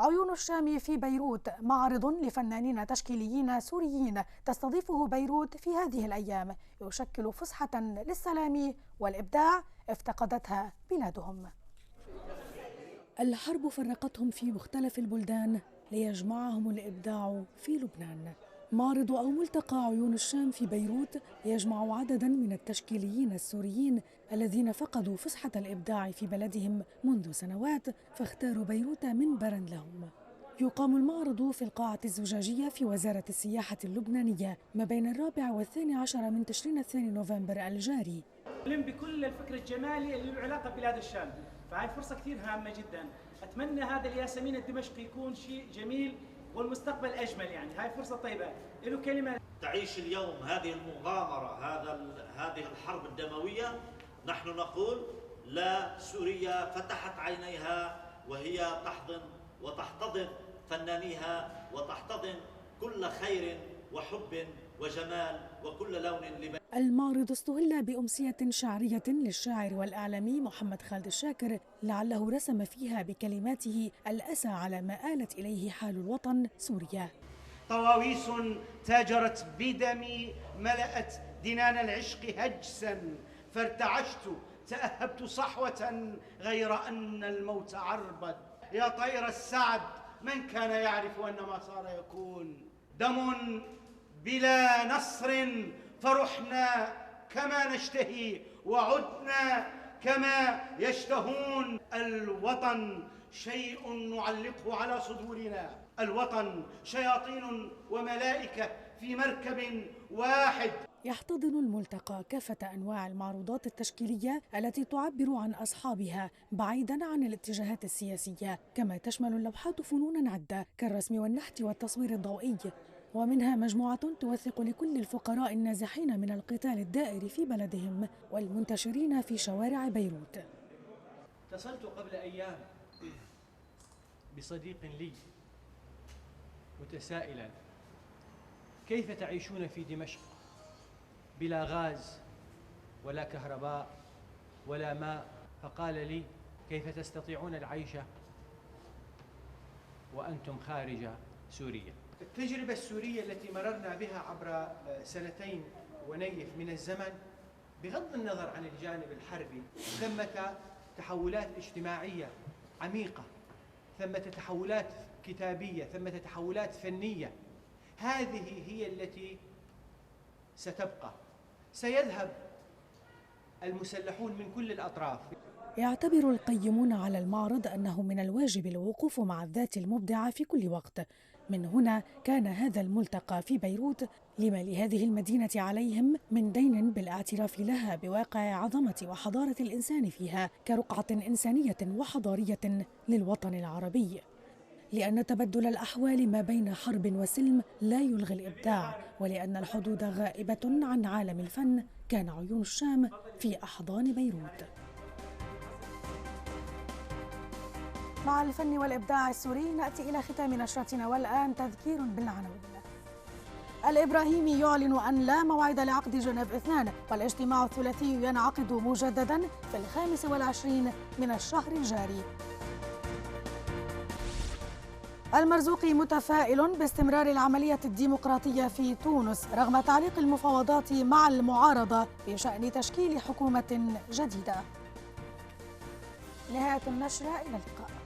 عيون الشام في بيروت، معرض لفنانين تشكيليين سوريين تستضيفه بيروت في هذه الأيام، يشكل فسحة للسلام والإبداع افتقدتها بلادهم. الحرب فرقتهم في مختلف البلدان ليجمعهم الإبداع في لبنان. معرض أو ملتقى عيون الشام في بيروت يجمع عددا من التشكيليين السوريين الذين فقدوا فسحة الإبداع في بلدهم منذ سنوات، فاختاروا بيروت منبرا لهم. يقام المعرض في القاعة الزجاجية في وزارة السياحة اللبنانية ما بين 4 و12 من تشرين الثاني نوفمبر الجاري. بكل الفكر الجمالي اللي له علاقة ببلاد الشام، فهي فرصة كثير هامة جدا. أتمنى هذا الياسمين الدمشقي يكون شيء جميل والمستقبل أجمل، يعني هاي فرصة طيبة. له كلمة: تعيش اليوم هذه المغامرة، هذه الحرب الدموية. نحن نقول لا، سوريا فتحت عينيها وهي تحضن وتحتضن فنانيها وتحتضن كل خير وحب وجمال وكل لون لبنان. المعرض استهل بأمسية شعرية للشاعر والإعلامي محمد خالد الشاكر، لعله رسم فيها بكلماته الأسى على ما آلت إليه حال الوطن سوريا. طواويس تاجرت بدمي، ملأت دنان العشق هجسا، فارتعشت تأهبت صحوة غير أن الموت عربد. يا طير السعد، من كان يعرف أن ما صار يكون؟ دم بلا نصر، فرحنا كما نشتهي وعدنا كما يشتهون. الوطن شيء نعلقه على صدورنا، الوطن شياطين وملائكة في مركب واحد. يحتضن الملتقى كافة أنواع المعروضات التشكيلية التي تعبر عن أصحابها بعيداً عن الاتجاهات السياسية، كما تشمل اللوحات فنوناً عدة كالرسم والنحت والتصوير الضوئي، ومنها مجموعة توثق لكل الفقراء النازحين من القتال الدائر في بلدهم والمنتشرين في شوارع بيروت. اتصلت قبل أيام بصديق لي متسائلا: كيف تعيشون في دمشق بلا غاز ولا كهرباء ولا ماء؟ فقال لي: كيف تستطيعون العيش وأنتم خارج سوريا؟ التجربة السورية التي مررنا بها عبر 2 ونيف من الزمن، بغض النظر عن الجانب الحربي، ثمة تحولات اجتماعية عميقة، ثمة تحولات كتابية، ثمة تحولات فنية. هذه هي التي ستبقى. سيذهب المسلحون من كل الأطراف. يعتبر القيمون على المعرض أنه من الواجب الوقوف مع الذات المبدعة في كل وقت. من هنا كان هذا الملتقى في بيروت لما لهذه المدينة عليهم من دين بالاعتراف لها بواقع عظمة وحضارة الإنسان فيها كرقعة إنسانية وحضارية للوطن العربي. لأن تبدل الأحوال ما بين حرب وسلم لا يلغي الإبداع، ولأن الحدود غائبة عن عالم الفن، كان عيون الشام في أحضان بيروت. مع الفن والإبداع السوري نأتي إلى ختام نشرتنا، والآن تذكير بالعناوين. الإبراهيمي يعلن أن لا موعد لعقد جنيف 2، والاجتماع الثلاثي ينعقد مجددا في 25 من الشهر الجاري. المرزوقي متفائل باستمرار العملية الديمقراطية في تونس رغم تعليق المفاوضات مع المعارضة بشأن تشكيل حكومة جديدة. نهاية النشرة، إلى اللقاء.